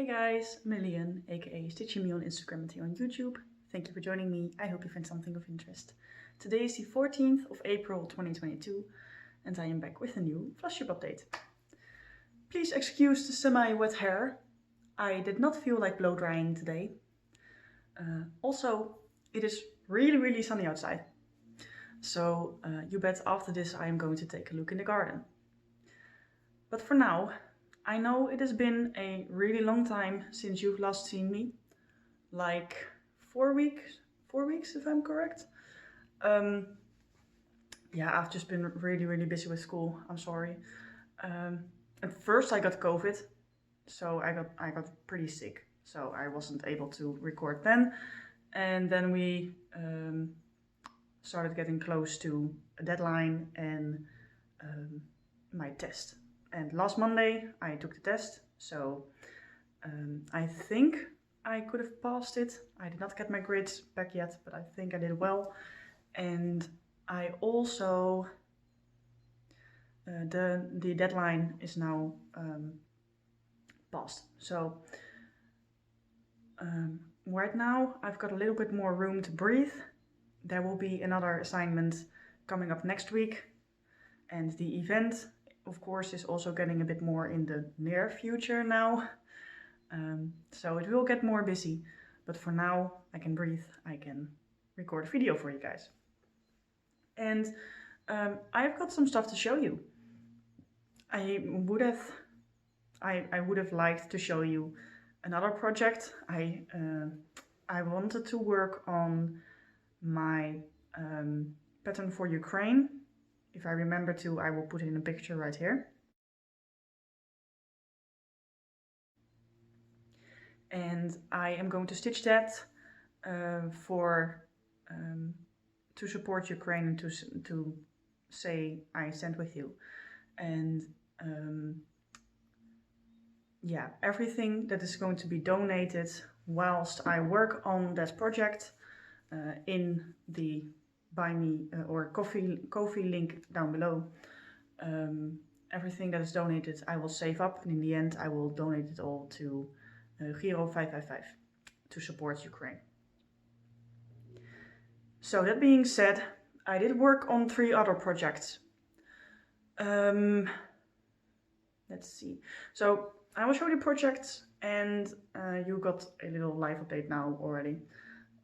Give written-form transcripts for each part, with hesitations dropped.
Hey guys, Million, aka Stitching Me on Instagram and here on YouTube. Thank you for joining me. I hope you find something of interest. Today is the 14th of April 2022 and I am back with a new Flosstube update. Please excuse the semi-wet hair. I did not feel like blow drying today. Also, it is really sunny outside. So you bet after this I am going to take a look in the garden. But for now, I know it has been a really long time since you've last seen me, like 4 weeks if I'm correct. Yeah, I've just been really busy with school, I'm sorry. At first I got COVID, so I got pretty sick, so I wasn't able to record then. And then we started getting close to a deadline and my test. And last Monday I took the test, so I think I could have passed it. I did not get my grades back yet, but I think I did well. And I also, the deadline is now passed. So right now I've got a little bit more room to breathe. There will be another assignment coming up next week, and the event, of course, is also getting a bit more in the near future now. So it will get more busy, but for now I can breathe, I can record a video for you guys. And I've got some stuff to show you. I would have liked to show you another project. I wanted to work on my pattern for Ukraine. If I remember to, I will put in a picture right here. And I am going to stitch that to support Ukraine and to say I stand with you. And yeah, everything that is going to be donated whilst I work on that project in the buy me or Ko-fi link down below. Everything that is donated I will save up, and in the end I will donate it all to Giro 555 to support Ukraine. So that being said, I did work on 3 other projects. Let's see. So I will show you projects, and you got a little live update now already,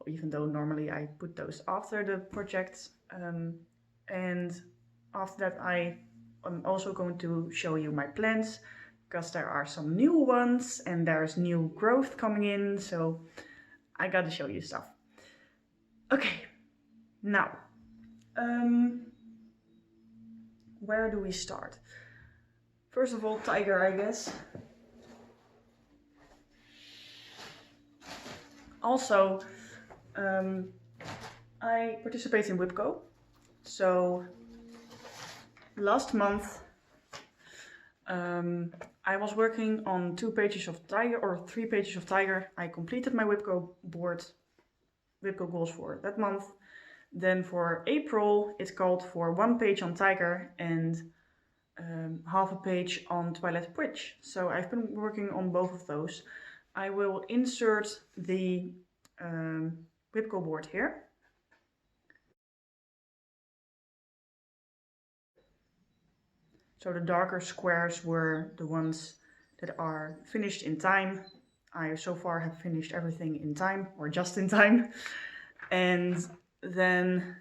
even though normally I put those after the projects. And after that I am also going to show you my plants, because there are some new ones and there's new growth coming in, so I gotta show you stuff. Okay, now, where do we start? First of all, tiger, I guess. Also, I participate in WIPCO. So last month I was working on 2 pages of tiger, or 3 pages of tiger. I completed my WIPCO board, WIPCO goals for that month. Then for April it called for 1 page on tiger and half a page on Twilight Bridge. So I've been working on both of those. I will insert the WIPCO board here. So the darker squares were the ones that are finished in time. I so far have finished everything in time, or just in time. And then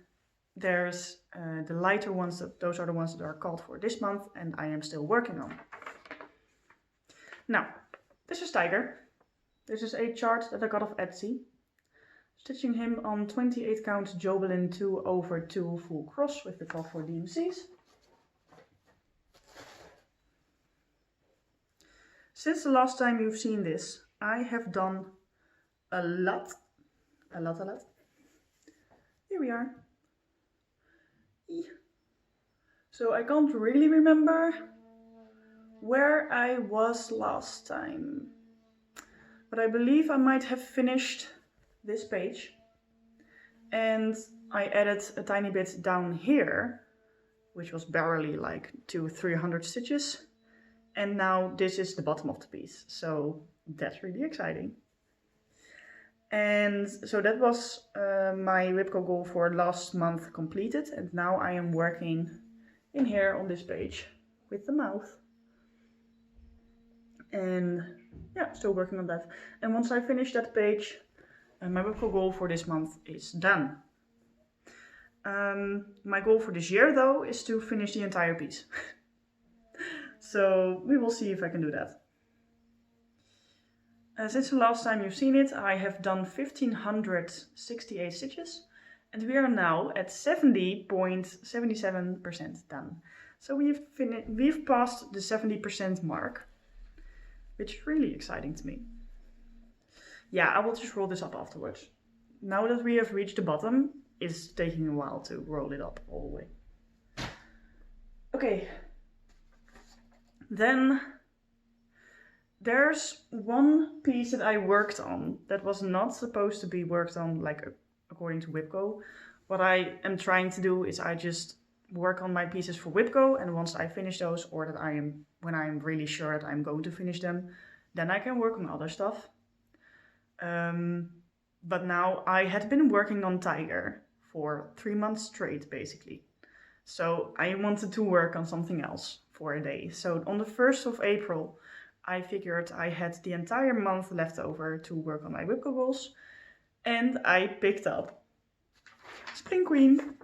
there's the lighter ones, those are the ones that are called for this month and I am still working on. Now, this is Tiger. This is a chart that I got off Etsy. Stitching him on 28 count Jobelin 2/2 full cross with the 12/4 DMCs. Since the last time you've seen this, I have done a lot. Here we are. So I can't really remember where I was last time, but I believe I might have finished this page, and I added a tiny bit down here, which was barely like 200-300 stitches. And now this is the bottom of the piece. So that's really exciting. And so that was my Whipco goal for last month completed. And now I am working in here on this page with the mouth. And yeah, still working on that. And once I finish that page, my Whipco goal for this month is done. My goal for this year though is to finish the entire piece. So we will see if I can do that. Since the last time you've seen it, I have done 1568 stitches and we are now at 70.77% done. So we've passed the 70% mark, which is really exciting to me. Yeah, I will just roll this up afterwards. Now that we have reached the bottom, it's taking a while to roll it up all the way. Okay. Then there's one piece that I worked on that was not supposed to be worked on like according to Whipco. What I am trying to do is I just work on my pieces for Whipco, and once I finish those, or that when I'm really sure that I'm going to finish them, then I can work on other stuff. But now I had been working on Tiger for 3 months straight basically. So I wanted to work on something else for a day. So on the 1st of April, I figured I had the entire month left over to work on my Whipco goals. And I picked up Spring Queen.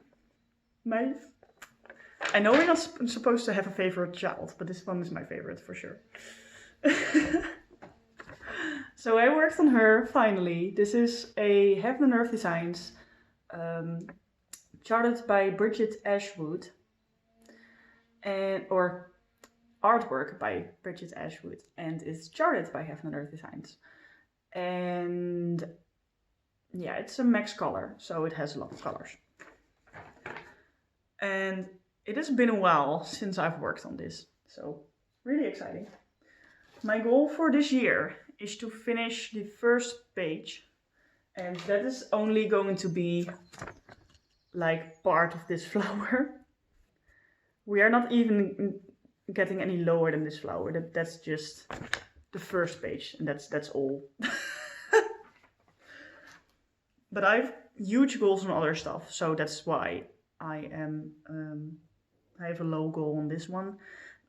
I know we're not supposed to have a favorite child, but this one is my favorite for sure. So I worked on her finally. This is a Heaven and Earth Designs, charted by Bridget Ashwood, or artwork by Bridget Ashwood, and is charted by Heaven and Earth Designs. And yeah, it's a max color, so it has a lot of colors. And it has been a while since I've worked on this, so really exciting. My goal for this year is to finish the first page, and that is only going to be like part of this flower. We are not even getting any lower than this flower. That's just the first page, and that's all. But I have huge goals on other stuff, so that's why I have a low goal on this one.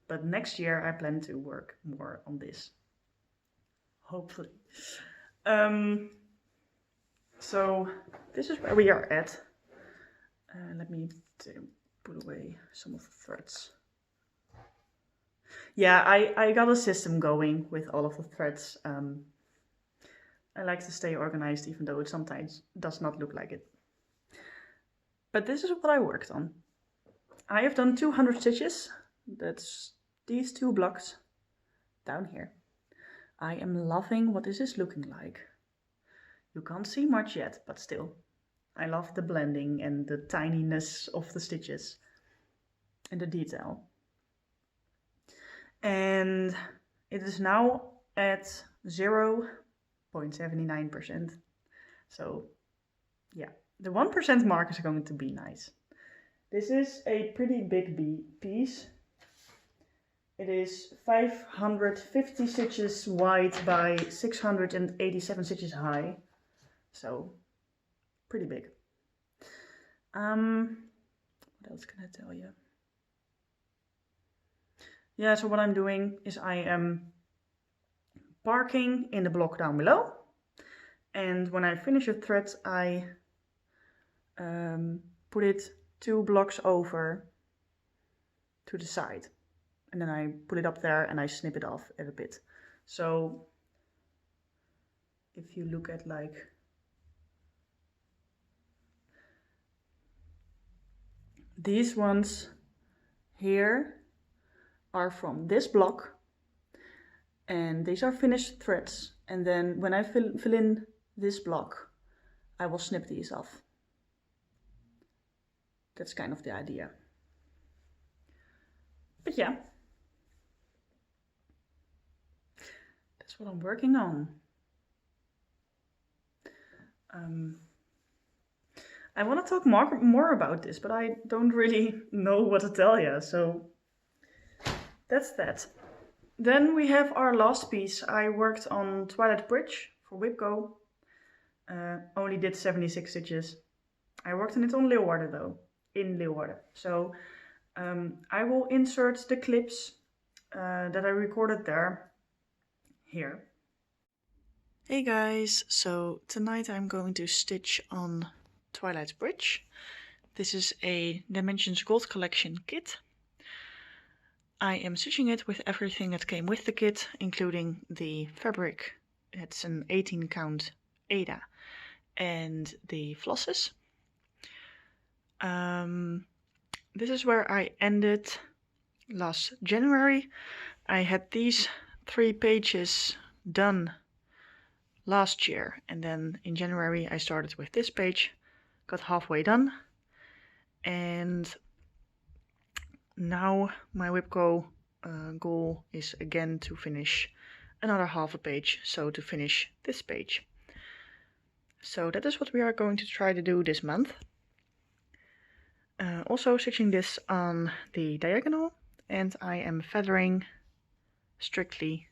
But next year I plan to work more on this, hopefully. So this is where we are at. Let me put away some of the threads. Yeah, I got a system going with all of the threads. I like to stay organized, even though it sometimes does not look like it. But this is what I worked on. I have done 200 stitches. That's these 2 blocks down here. I am loving what this is looking like. You can't see much yet, but still. I love the blending and the tininess of the stitches and the detail. And it is now at 0.79%. So yeah, the 1% mark is going to be nice. This is a pretty big piece. It is 550 stitches wide by 687 stitches high. So pretty big. What else can I tell you? Yeah, so what I'm doing is I am parking in the block down below. And when I finish a thread, I put it 2 blocks over to the side. And then I put it up there and I snip it off a bit. So if you look at like these ones here are from this block, and these are finished threads. And then when I fill in this block, I will snip these off. That's kind of the idea. But yeah, that's what I'm working on. I want to talk more about this, but I don't really know what to tell you, so that's that. Then we have our last piece. I worked on Twilight Bridge for Whipco. Only did 76 stitches. I worked on it on Leeuwarden though, in Leeuwarden. So I will insert the clips that I recorded there, here. Hey guys, so tonight I'm going to stitch on Twilight Bridge. This is a Dimensions Gold Collection kit. I am stitching it with everything that came with the kit, including the fabric. It's an 18 count Ada and the flosses. This is where I ended last January. I had these 3 pages done last year, and then in January I started with this page, got halfway done, and now my Whipco goal is again to finish another half a page, so to finish this page. So that is what we are going to try to do this month. Also stitching this on the diagonal, and I am feathering strictly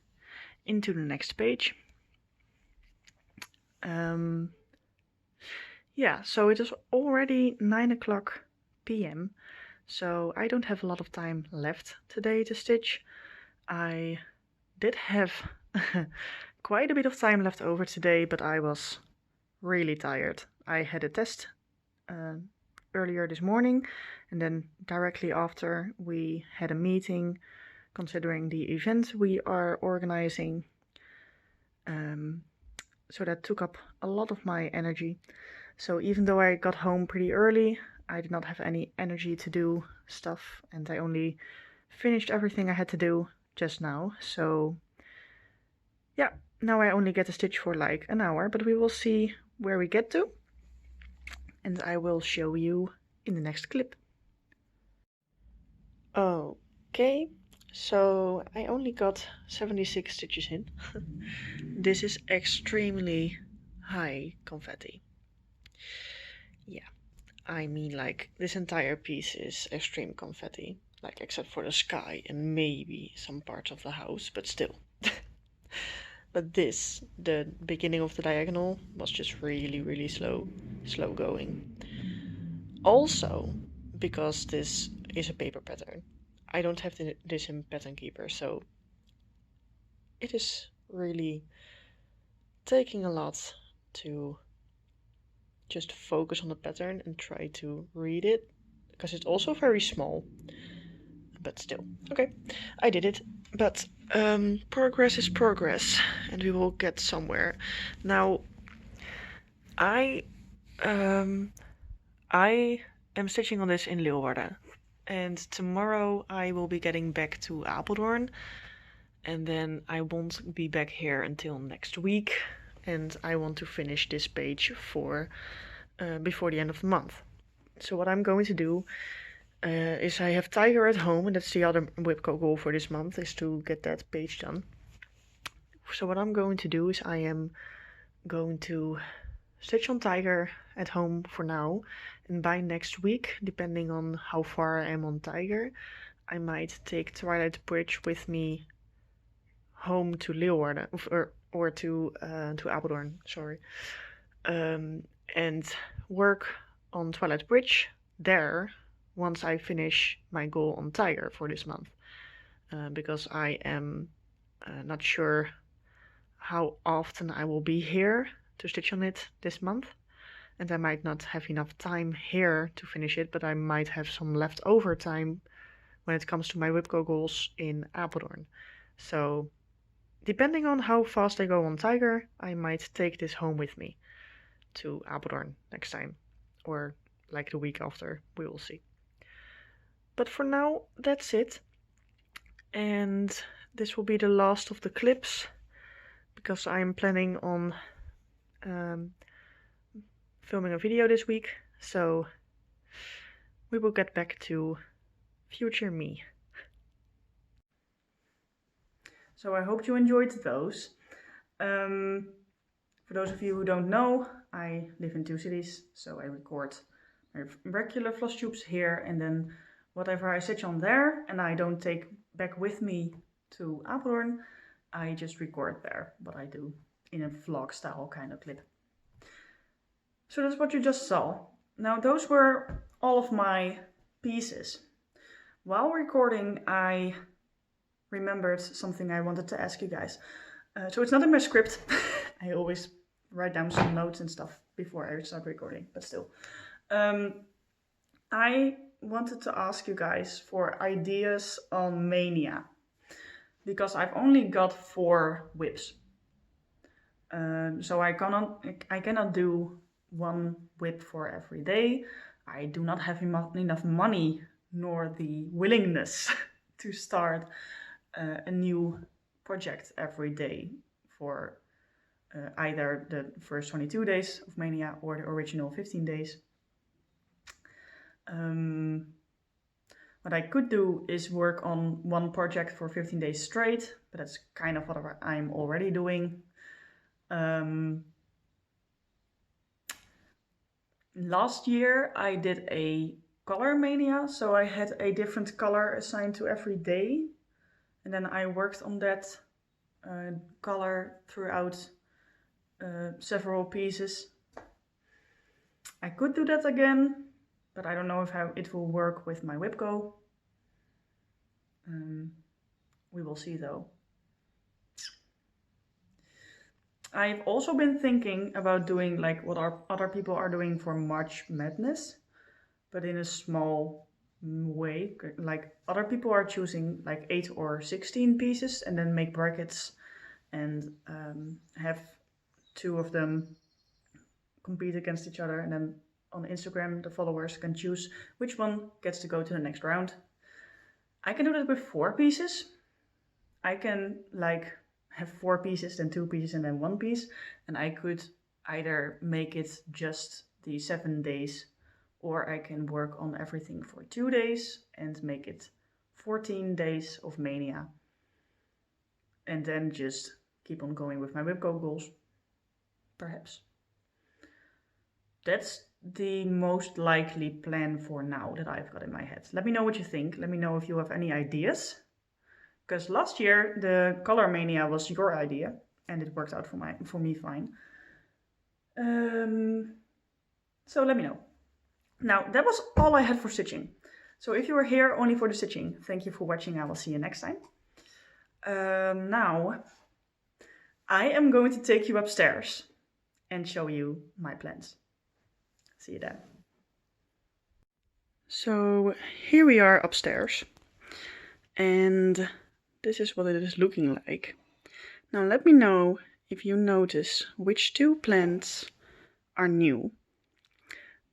into the next page. Yeah, so it is already 9 p.m. So I don't have a lot of time left today to stitch. I did have quite a bit of time left over today, but I was really tired. I had a test earlier this morning, and then directly after we had a meeting considering the event we are organizing. So that took up a lot of my energy. So even though I got home pretty early, I did not have any energy to do stuff, and I only finished everything I had to do just now. So yeah, now I only get to stitch for like an hour, but we will see where we get to, and I will show you in the next clip. Okay, so I only got 76 stitches in. This is extremely high confetti. Yeah, I mean, like, this entire piece is extreme confetti, like, except for the sky and maybe some parts of the house, but still. But this, the beginning of the diagonal, was just really slow going. Also, because this is a paper pattern, I don't have this in Pattern Keeper, so it is really taking a lot to just focus on the pattern and try to read it, because it's also very small, but still. Okay, I did it, but progress is progress, and we will get somewhere. Now, I am stitching on this in Leeuwarden, and tomorrow I will be getting back to Apeldoorn, and then I won't be back here until next week, and I want to finish this page for before the end of the month. So what I'm going to do is I have Tiger at home, and that's the other Whipco goal for this month, is to get that page done. So what I'm going to do is I am going to stitch on Tiger at home for now, and by next week, depending on how far I am on Tiger, I might take Twilight Bridge with me home to Leeuwarden, or to Apeldoorn, sorry, and work on Twilight Bridge there once I finish my goal on Tiger for this month, because I am not sure how often I will be here to stitch on it this month, and I might not have enough time here to finish it, but I might have some leftover time when it comes to my Whipco goals in Apeldoorn. So depending on how fast I go on Tiger, I might take this home with me to Apeldoorn next time, or like the week after, we will see. But for now, that's it, and this will be the last of the clips, because I'm planning on filming a video this week, so we will get back to future me. So I hope you enjoyed those. For those of you who don't know, I live in 2 cities, so I record my regular Flosstubes here, and then whatever I stitch on there and I don't take back with me to Apeldoorn, I just record there what I do in a vlog style kind of clip. So that's what you just saw. Now those were all of my pieces. While recording, I remembered something I wanted to ask you guys. So it's not in my script. I always write down some notes and stuff before I start recording, but still. I wanted to ask you guys for ideas on mania, because I've only got 4 whips. So I cannot do 1 whip for every day. I do not have enough money nor the willingness to start a new project every day for either the first 22 days of mania or the original 15 days. What I could do is work on 1 project for 15 days straight, but that's kind of what I'm already doing. Last year I did a color mania, so I had a different color assigned to every day, and then I worked on that color throughout several pieces. I could do that again, but I don't know how it will work with my WhipGo. We will see though. I've also been thinking about doing like what other people are doing for March Madness, but in a small way. Like other people are choosing like 8 or 16 pieces and then make brackets and have 2 of them compete against each other, and then on Instagram the followers can choose which one gets to go to the next round. I can do that with 4 pieces. I can like have 4 pieces, then 2 pieces, and then 1 piece, and I could either make it just the 7 days, or I can work on everything for 2 days and make it 14 days of mania, and then just keep on going with my WhipGo goals, perhaps. That's the most likely plan for now that I've got in my head. Let me know what you think. Let me know if you have any ideas. Because last year the color mania was your idea and it worked out for me fine. So let me know. Now that was all I had for stitching. So if you were here only for the stitching, thank you for watching. I will see you next time. Now I am going to take you upstairs and show you my plans. See you there. So here we are upstairs, and this is what it is looking like. Now let me know if you notice which 2 plants are new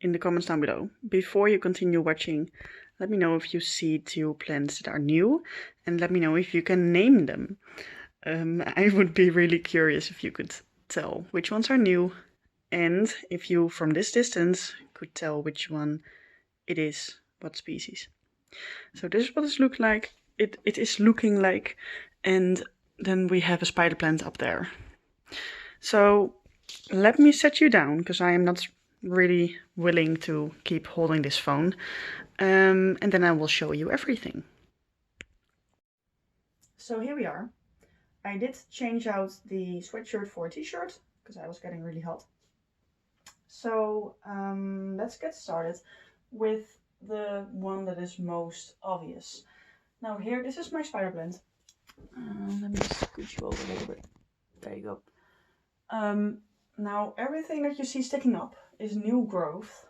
in the comments down below. Before you continue watching, let me know if you see 2 plants that are new, and let me know if you can name them. I would be really curious if you could tell which ones are new, and if you from this distance could tell which one it is, what species. So this is what it looks like. It is looking like, and then we have a spider plant up there. So let me set you down, because I am not really willing to keep holding this phone, and then I will show you everything. So here we are. I did change out the sweatshirt for a t-shirt because I was getting really hot. So let's get started with the one that is most obvious. Now here, this is my spider plant. Let me scoot you over a little bit. There you go. Now everything that you see sticking up is new growth.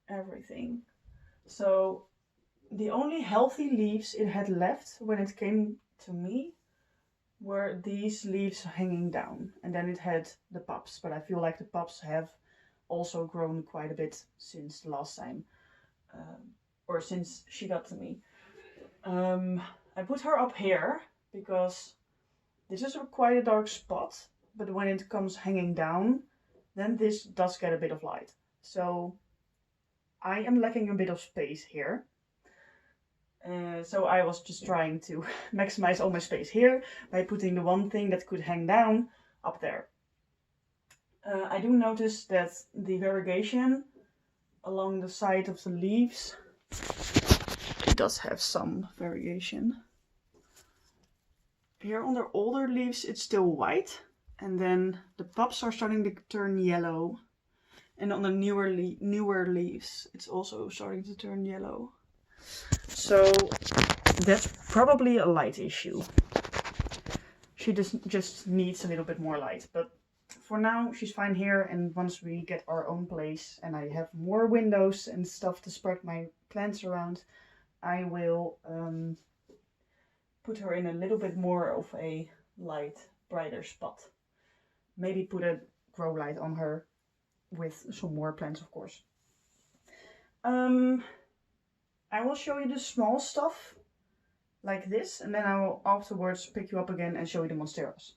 Everything. So the only healthy leaves it had left when it came to me were these leaves hanging down. And then it had the pups, but I feel like the pups have also grown quite a bit since the last time. Or since she got to me. I put her up here because this is quite a dark spot, but when it comes hanging down, then this does get a bit of light. So I am lacking a bit of space here. So I was just trying to maximize all my space here by putting the one thing that could hang down up there. I do notice that the variegation along the side of the leaves, it does have some variation. here on their older leaves it's still white, and then the pups are starting to turn yellow. And on the newer leaves it's also starting to turn yellow. So that's probably a light issue. She just needs a little bit more light, but for now she's fine here, and once we get our own place and I have more windows and stuff to spread my plants around, I will put her in a little bit more of a light, brighter spot. Maybe put a grow light on her with some more plants, of course. I will show you the small stuff like this, and then I will afterwards pick you up again and show you the monsteras.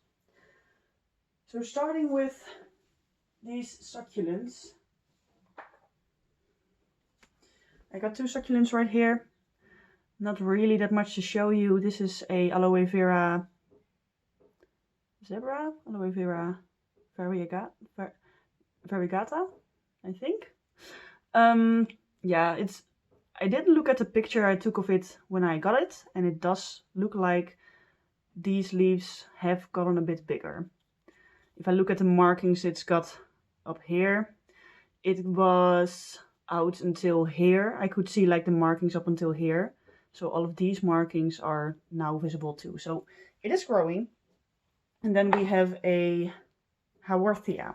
So starting with these succulents. I got two succulents right here. Not really that much to show you. This is a aloe vera zebra, aloe vera variegata, I think. Yeah, I didn't look at the picture I took of it when I got it, and it does look like these leaves have gotten a bit bigger. If I look at the markings it's got up here, it was out until here. I could see like the markings up until here. So all of these markings are now visible too. So it is growing. And then we have a haworthia.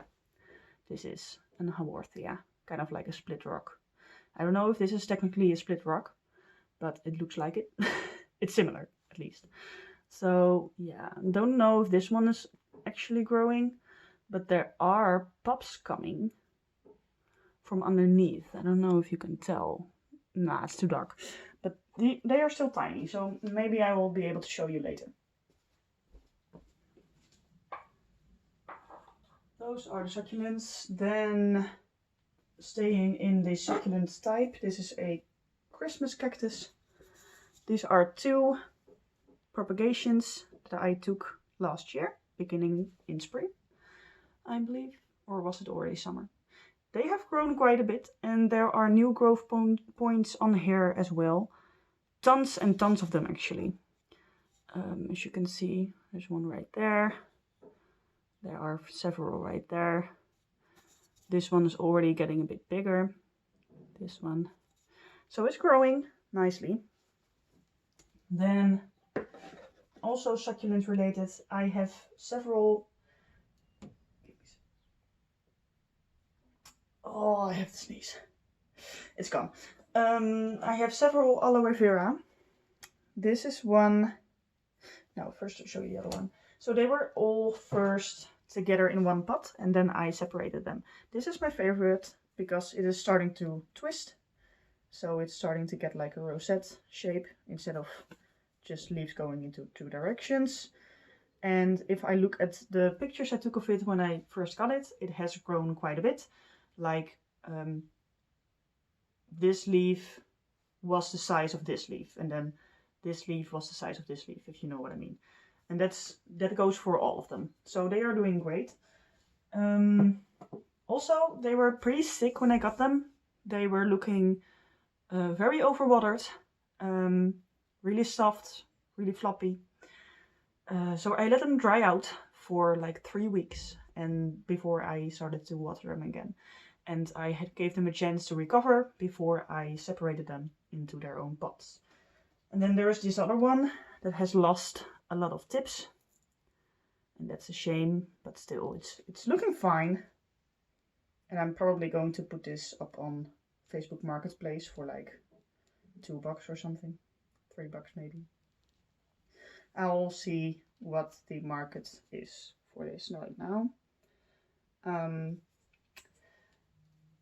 This is an haworthia, kind of like a split rock. I don't know if this is technically a split rock, but it looks like it. It's similar, at least. So yeah, don't know if this one is actually growing, but there are pups coming from underneath. I don't know if you can tell. Nah, it's too dark. But they are still tiny, so maybe I will be able to show you later. Those are the succulents. Then staying in the succulent type, this is a Christmas cactus. These are two propagations that I took last year, beginning in spring, I believe, or was it already summer? They have grown quite a bit, and there are new growth points on here as well. Tons and tons of them actually. As you can see, there's one right there. There are several right there. This one is already getting a bit bigger. This one. So it's growing nicely. Then, also succulent related, I have several... Oh, I have to sneeze. It's gone. I have several aloe vera. This is one... No, first I'll show you the other one. So they were all first together in one pot, and then I separated them. This is my favorite because it is starting to twist. So it's starting to get like a rosette shape instead of just leaves going into two directions. And if I look at the pictures I took of it when I first got it, it has grown quite a bit. Like this leaf was the size of this leaf, and then this leaf was the size of this leaf, if you know what I mean. And that goes for all of them. So they are doing great. Also, they were pretty sick when I got them. They were looking very overwatered, really soft, really floppy. So I let them dry out for like 3 weeks, and before I started to water them again. And I gave them a chance to recover before I separated them into their own pots. And then there's this other one that has lost a lot of tips, and that's a shame, but still it's looking fine. And I'm probably going to put this up on Facebook Marketplace for like $2 or something, $3 maybe. I'll see what the market is for this right now.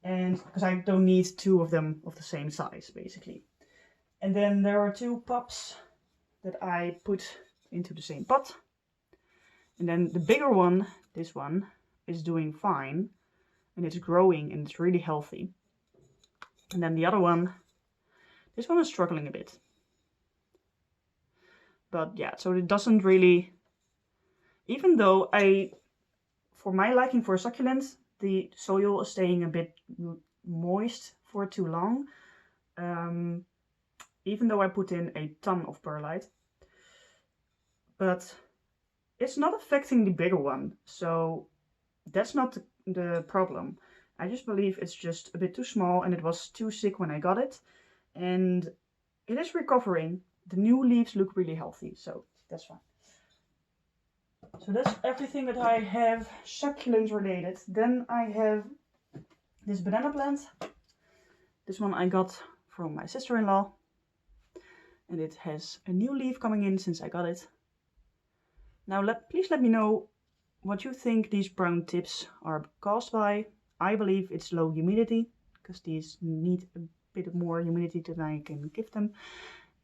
And because I don't need two of them of the same size basically. And then there are two pups that I put into the same pot. And then the bigger one, this one, is doing fine. And it's growing and it's really healthy. And then the other one, this one is struggling a bit. But yeah, so it doesn't really, even though for my liking for succulents, the soil is staying a bit moist for too long. Even though I put in a ton of perlite. But it's not affecting the bigger one, so that's not the problem. I just believe it's just a bit too small and it was too sick when I got it. And it is recovering. The new leaves look really healthy, so that's fine. So that's everything that I have succulent related. Then I have this banana plant. This one I got from my sister-in-law. And it has a new leaf coming in since I got it. Now please let me know what you think these brown tips are caused by. I believe it's low humidity, because these need a bit more humidity than I can give them.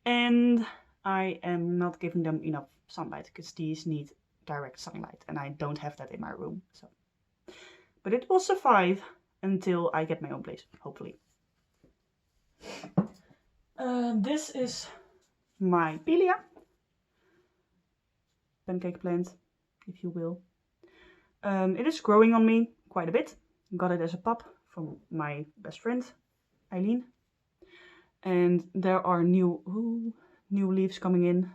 And I am not giving them enough sunlight, because these need direct sunlight and I don't have that in my room. So, but it will survive until I get my own place, hopefully. This is my Pilia, pancake plant, if you will. It is growing on me quite a bit. Got it as a pup from my best friend, Eileen. And there are new leaves coming in.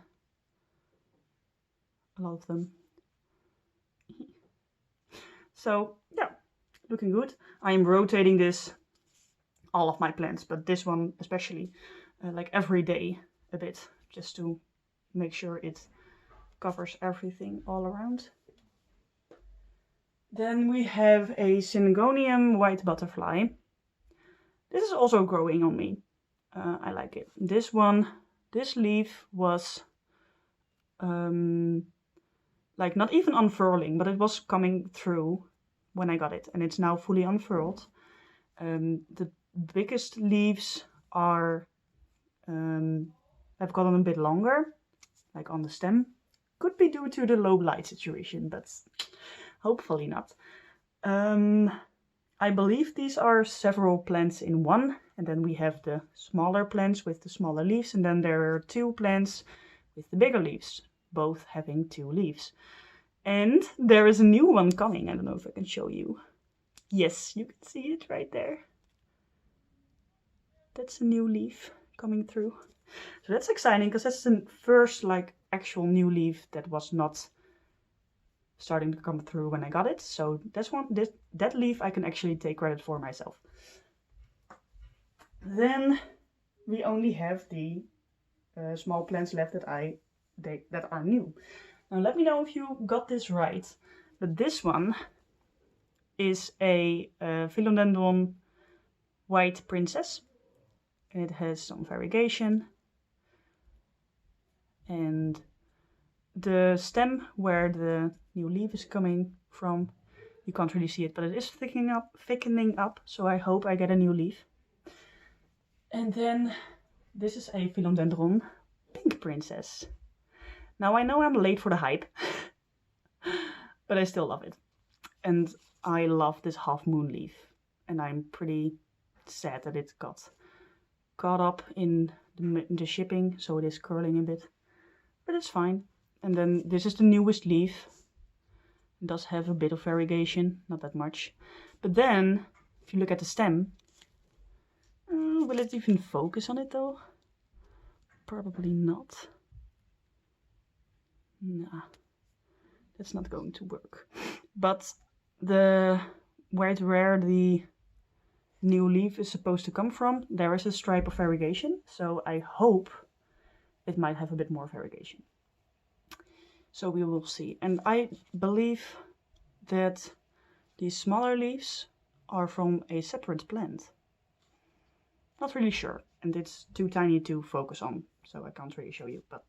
A lot of them. So yeah, looking good. I am rotating this, all of my plants, but this one especially, like every day a bit, just to make sure it covers everything all around. Then we have a Syngonium white butterfly. This is also growing on me. I like it. This leaf was like not even unfurling, but it was coming through when I got it, and it's now fully unfurled. The biggest leaves are have gotten a bit longer, like on the stem. Could be due to the low light situation, but hopefully not. I believe these are several plants in one, and then we have the smaller plants with the smaller leaves, and then there are two plants with the bigger leaves, both having 2 leaves. And there is a new one coming. I don't know if I can show you. Yes, you can see it right there. That's a new leaf coming through. So that's exciting, because that's the first like actual new leaf that was not starting to come through when I got it. So that's that leaf I can actually take credit for myself. Then we only have the small plants left that are new. Now let me know if you got this right. But this one is a philodendron white princess. It has some variegation. And the stem where the new leaf is coming from, you can't really see it, but it is thickening up, so I hope I get a new leaf. And then this is a philodendron pink princess. Now I know I'm late for the hype, but I still love it. And I love this half moon leaf, and I'm pretty sad that it got caught up in the shipping, so it is curling a bit, but it's fine. And then this is the newest leaf. It does have a bit of variegation, not that much. But then, if you look at the stem, will it even focus on it though? Probably not. Nah, that's not going to work. But where the new leaf is supposed to come from, there is a stripe of variegation. So I hope it might have a bit more variegation. So we will see. And I believe that these smaller leaves are from a separate plant. Not really sure, and it's too tiny to focus on, so I can't really show you, but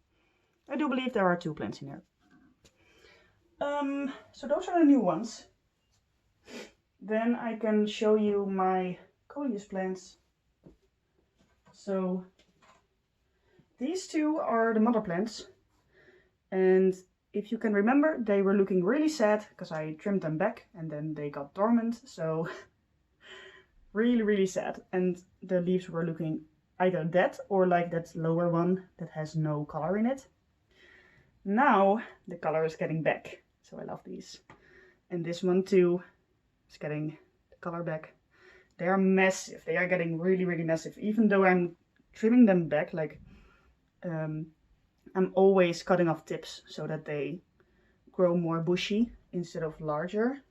I do believe there are 2 plants in there. So those are the new ones. Then I can show you my coleus plants. So these 2 are the mother plants, and if you can remember, they were looking really sad because I trimmed them back and then they got dormant, so really sad. And the leaves were looking either dead or like that lower one that has no color in it. Now the color is getting back, so I love these. And this one too is getting the color back. They are massive. They are getting really massive. Even though I'm trimming them back, like I'm always cutting off tips so that they grow more bushy instead of larger.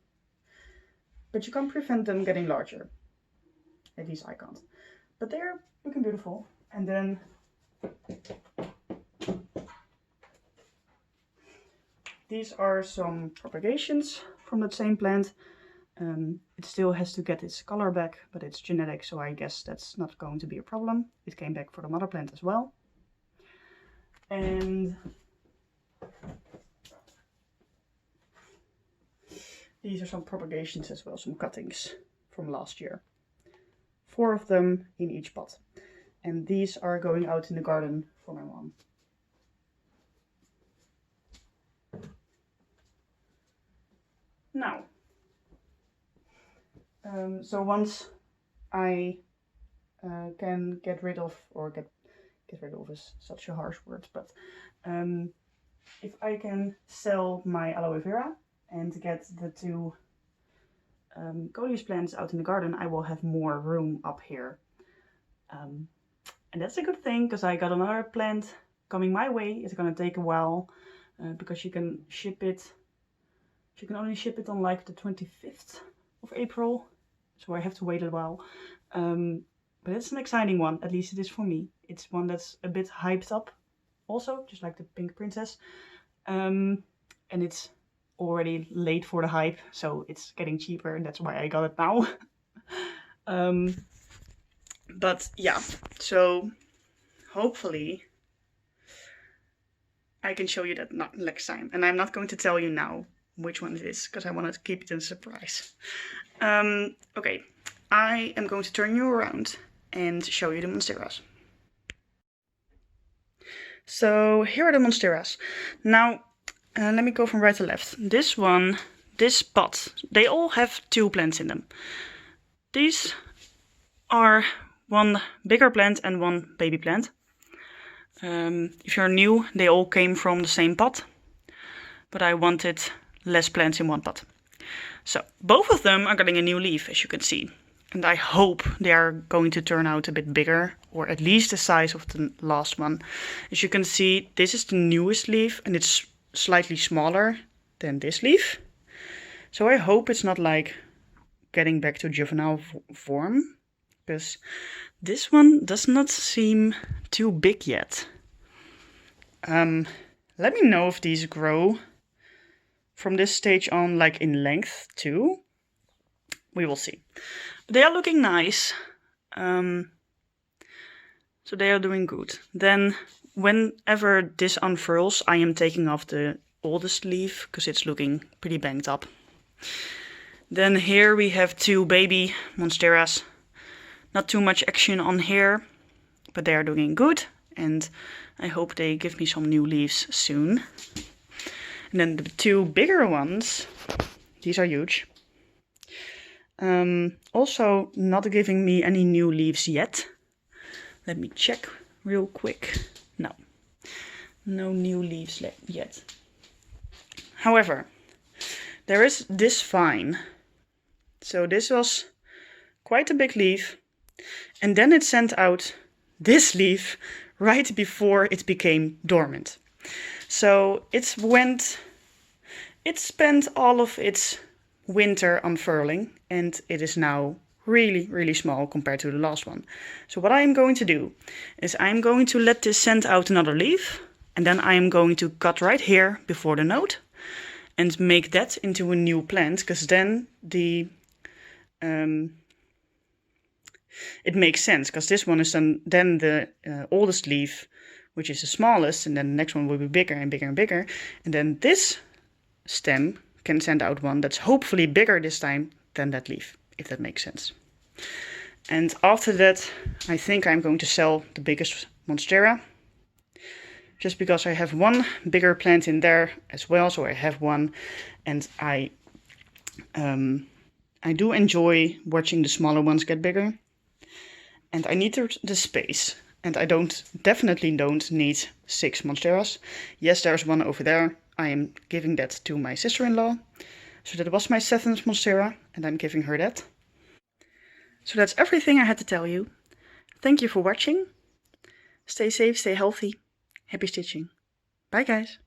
But you can't prevent them getting larger. At least I can't. But they're looking beautiful. And then these are some propagations from that same plant. It still has to get its color back, but it's genetic, so I guess that's not going to be a problem. It came back for the mother plant as well. And these are some propagations as well, some cuttings from last year. 4 of them in each pot. And these are going out in the garden for my mom. Now, so once I can get rid of, or get rid of is such a harsh word, but if I can sell my aloe vera and get the 2 coleus plants out in the garden, I will have more room up here. And that's a good thing, because I got another plant coming my way. It's going to take a while, because you can ship it. You can only ship it on like the 25th of April, so I have to wait a while. But it's an exciting one, at least it is for me. It's one that's a bit hyped up also, just like the Pink Princess. And it's already late for the hype, so it's getting cheaper, and that's why I got it now. But yeah, so hopefully I can show you that next time. And I'm not going to tell you now which one it is, because I want to keep it a surprise. Okay, I am going to turn you around and show you the monsteras. So here are the monsteras. Now, let me go from right to left. This one, this pot, they all have 2 plants in them. These are 1 bigger plant and 1 baby plant. If you're new, they all came from the same pot, but I wanted less plants in 1 pot. So both of them are getting a new leaf, as you can see. And I hope they are going to turn out a bit bigger, or at least the size of the last one. As you can see, this is the newest leaf, and it's slightly smaller than this leaf. So I hope it's not like getting back to juvenile form, because this one does not seem too big yet. Let me know if these grow from this stage on, like in length too. We will see. They are looking nice. So they are doing good. Then whenever this unfurls, I am taking off the oldest leaf, because it's looking pretty banged up. Then here we have 2 baby monsteras. Not too much action on here, but they are doing good. And I hope they give me some new leaves soon. And then the 2 bigger ones, these are huge. Also not giving me any new leaves yet. Let me check real quick. No, no new leaves yet. However, there is this vine. So this was quite a big leaf. And then it sent out this leaf right before it became dormant. So it spent all of its winter unfurling, and it is now really, really small compared to the last one. So what I am going to do is I'm going to let this send out another leaf, and then I am going to cut right here before the node and make that into a new plant, because then it makes sense, because this one is then the oldest leaf, which is the smallest, and then the next one will be bigger and bigger and bigger, and then this stem can send out one that's hopefully bigger this time than that leaf, if that makes sense. And after that, I think I'm going to sell the biggest monstera, just because I have 1 bigger plant in there as well, so I have 1, and I do enjoy watching the smaller ones get bigger, and I need the space, and I definitely don't need 6 monsteras. Yes, there's 1 over there. I am giving that to my sister-in-law. So that was my 7th monstera, and I'm giving her that. So that's everything I had to tell you. Thank you for watching. Stay safe, stay healthy. Happy stitching. Bye guys.